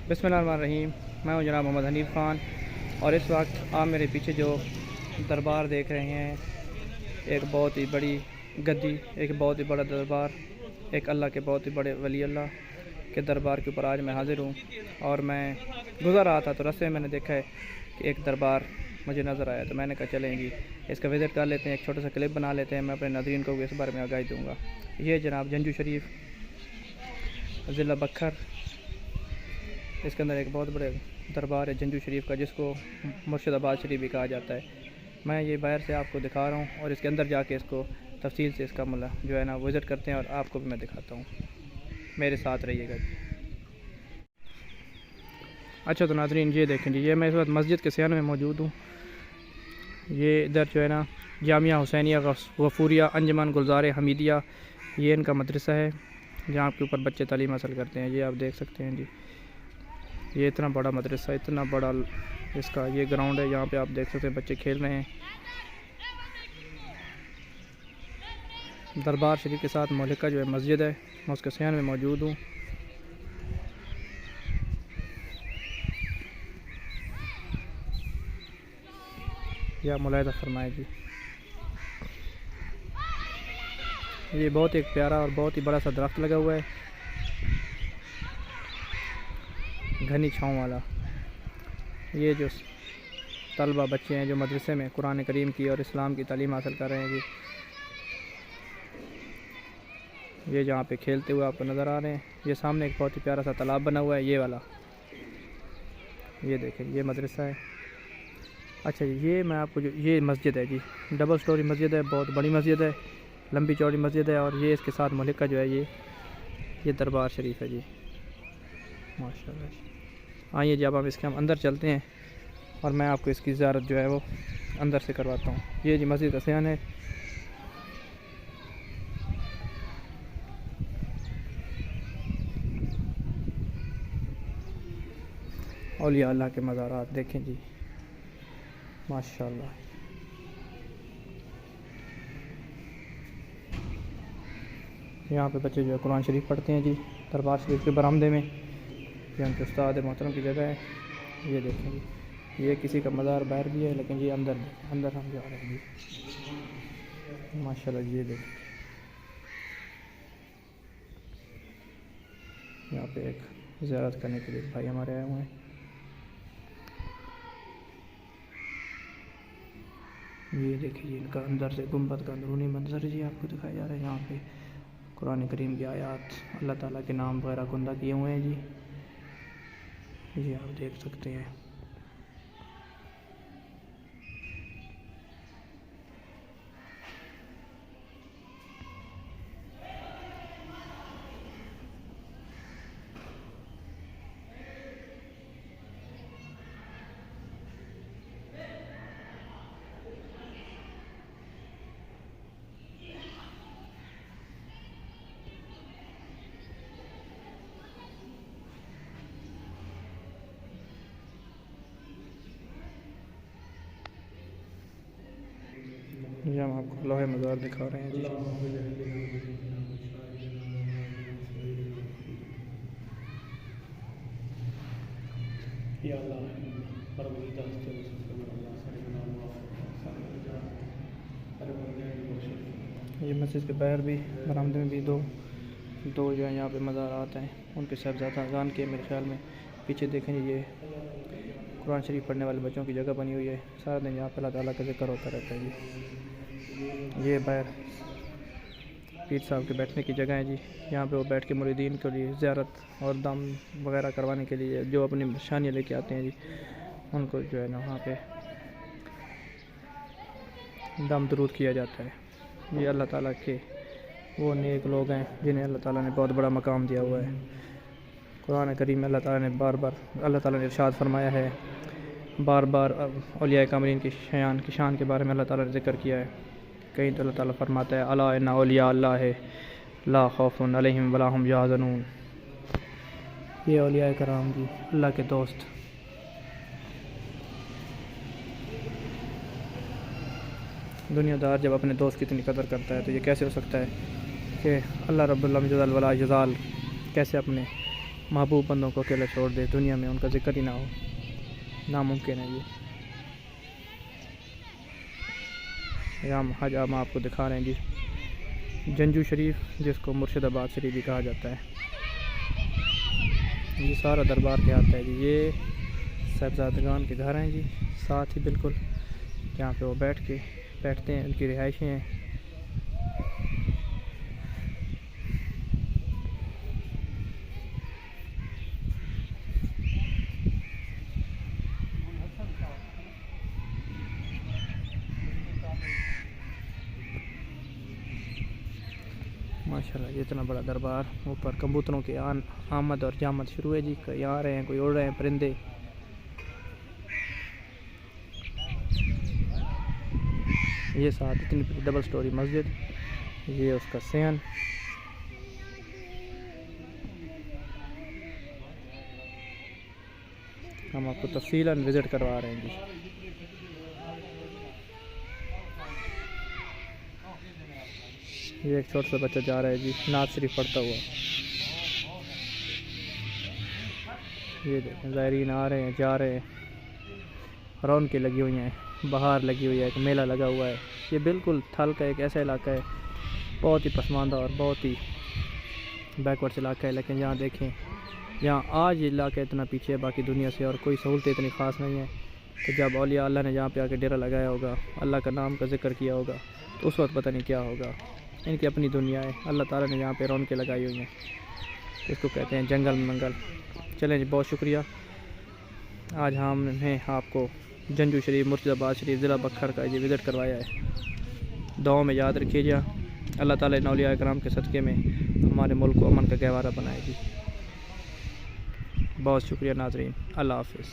बिस्मिल्लाहिर्रहमानिर्रहीम। मैं हूं जनाब मोहम्मद हनीफ़ ख़ान और इस वक्त आप मेरे पीछे जो दरबार देख रहे हैं, एक बहुत ही बड़ी गद्दी, एक बहुत ही बड़ा दरबार, एक अल्लाह के बहुत ही बड़े वली अल्लाह के दरबार के ऊपर आज मैं हाज़िर हूं। और मैं गुज़र रहा था तो रास्ते में मैंने देखा है कि एक दरबार मुझे नज़र आया, तो मैंने कहा चलें जी इसका विज़िट कर लेते हैं, एक छोटा सा क्लिप बना लेते हैं। मैं अपने नाज़रीन को भी इस बारे में आगाही दूँगा। ये जनाब जंजू शरीफ ज़िला बखर, इसके अंदर एक बहुत बड़े दरबार है जंजू शरीफ का, जिसको मुर्शिदाबाद शरीफ भी कहा जाता है। मैं ये बाहर से आपको दिखा रहा हूँ और इसके अंदर जाके इसको तफसील से इसका मतलब जो है ना विज़िट करते हैं और आपको भी मैं दिखाता हूँ। मेरे साथ रहिएगा जी। अच्छा तो नाज़रीन ये देखें जी, ये मैं इस वक्त मस्जिद के सियान में मौजूद हूँ। ये इधर जो है ना जामिया हुसैनिया गफूरिया अंजमन गुलजार हमीदिया, ये इनका मदरसा है जहाँ के ऊपर बच्चे तालीम हासिल करते हैं। ये आप देख सकते हैं जी, ये इतना बड़ा मदरसा, इतना बड़ा इसका ये ग्राउंड है। यहाँ पे आप देख सकते हैं बच्चे खेल रहे हैं। दरबार शरीफ के साथ मौलिका जो है मस्जिद है, मैं उसके सियान में मौजूद हूँ। या मुलाहिज़ा फरमाएं जी, ये बहुत एक प्यारा और बहुत ही बड़ा सा दरख्त लगा हुआ है, घनी छाँव वाला। ये जो तलबा बच्चे हैं जो मदरसे में कुरान करीम की और इस्लाम की तालीम हासिल कर रहे हैं जी, ये जहाँ पे खेलते हुए आपको नज़र आ रहे हैं। ये सामने एक बहुत ही प्यारा सा तालाब बना हुआ है, ये वाला, ये देखें ये मदरसा है। अच्छा जी, ये मैं आपको जो ये मस्जिद है जी, डबल स्टोरी मस्जिद है, बहुत बड़ी मस्जिद है, लंबी चौड़ी मस्जिद है। और ये इसके साथ मलिका जो है ये दरबार शरीफ है जी, माशाल्लाह। आइए जी अब इसके हम अंदर चलते हैं और मैं आपको इसकी ज़ियारत जो है वो अंदर से करवाता हूँ। ये जी मस्जिद का सियान है। औलिया अल्लाह के मज़ारात देखें जी, माशाल्लाह। यहाँ पे बच्चे जो है कुरान शरीफ पढ़ते हैं जी, दरबार शरीफ के बरामदे में। ये उनके उस्ताद मोहतरम की जगह है। ये देखें जी, ये किसी का मज़ार बाहर भी है, लेकिन ये अंदर अंदर हम जा रहे हैं जी, माशाल्लाह। ये देखें यहाँ पे एक ज़ियारत करने के लिए भाई हमारे आए हुए हैं। ये देखिए इनका अंदर से गुंबद का अंदरूनी मंजर जी आपको दिखाया जा रहा है। यहाँ पे कुरान करीम की आयात, अल्लाह ताला के नाम वगैरह कुंदा किए हुए हैं जी, ये आप देख सकते हैं। ये हम आपको लोहे मज़ार दिखा रहे हैं जी। ये मस्जिद के बाहर भी बरामदे में भी दो जो है यहाँ पे मज़ार आते हैं, उनके साहबज़ादा अज़ान के मेरे ख्याल में। पीछे देखें ये कुरान शरीफ पढ़ने वाले बच्चों की जगह बनी हुई है। सारा दिन यहाँ पे अल्लाह ताला का ज़िक्र होता रहता है जी। ये बाहर पीर साहब के बैठने की जगह है जी, यहाँ पे वो बैठ के मुरीदीन के लिए ज़ियारत और दम वगैरह करवाने के लिए जो अपनी निशानियाँ लेके आते हैं जी, उनको जो है ना वहाँ पे दम दरूद किया जाता है। ये अल्लाह ताला के वो नेक लोग हैं जिन्हें अल्लाह ताला ने बहुत बड़ा मकाम दिया हुआ है। कुरान करीम में अल्लाह ताला ने बार बार अल्लाह ताला ने इरशाद फरमाया है, बार बार औलिया कामिलीन की शान के बारे में अल्लाह ताला ने ज़िक्र किया है। कहीं तो अल्लाह ताला फरमाता है अला इन्ना औलिया अल्लाह है ला खौफुन अलैहिम वला हुम यहज़नून। ये औलिया कराम जी अल्लाह के दोस्त। दुनियादार जब अपने दोस्त की इतनी कदर करता है तो ये कैसे हो सकता है कि अल्लाह रब्बुल इज़्ज़त वला यज़ाल कैसे अपने महबूब बंदों को अकेला छोड़ दे, दुनिया में उनका जिक्र ही ना हो, नामुमकिन है ये। हम आज हम आपको दिखा रहे हैं जी जंजू शरीफ, जिसको मुर्शिदाबाद शरीफ भी कहा जाता है। ये सारा दरबार के आता है जी। ये साहबजादगान के घर हैं जी, साथ ही बिल्कुल जहाँ पे वो बैठते हैं, उनकी रिहाइशें हैं। माशाल्लाह ये इतना बड़ा दरबार। ऊपर कबूतरों की आमद और जामद शुरू है जी। कहीं आ रहे हैं, कोई उड़ रहे हैं परिंदे। ये साथ इतनी डबल स्टोरी मस्जिद, ये उसका सहन। हम आपको तफसीलन विज़िट करवा रहे हैं जी। ये एक छोटा सा बच्चा जा रहा है जी, नात शरीफ पढ़ता हुआ। ये देखें ज़ायरीन आ रहे हैं, जा रहे हैं, रौनकें लगी हुई हैं, बाहर लगी हुई है, एक मेला लगा हुआ है। ये बिल्कुल थल का एक ऐसा इलाका है, बहुत ही पसमानदा और बहुत ही बैकवर्ड्स इलाका है। लेकिन यहाँ देखें, यहाँ आज ये इलाका इतना पीछे है बाकी दुनिया से, और कोई सहूलतें इतनी ख़ास नहीं है। तो जब औलिया अल्लाह ने यहाँ पे आके डेरा लगाया होगा, अल्लाह का नाम का जिक्र किया होगा, तो उस वक्त पता नहीं क्या होगा। इनकी अपनी दुनिया है, अल्लाह ताला ने यहाँ पे रौनकें लगाई हुई हैं। इसको कहते हैं जंगल मंगल। चलें जी, बहुत शुक्रिया। आज हमने आपको जंजू शरीफ मुर्शिदाबाद शरीफ ज़िला बखर का ये विज़िट करवाया है। दुआओं में याद रखिएगा। अल्लाह ताला इन औलिया कराम के सदक़े में हमारे मुल्क को अमन का गहवारा बनाएगी। बहुत शुक्रिया नाज़रीन, अल्लाह हाफ़िज़।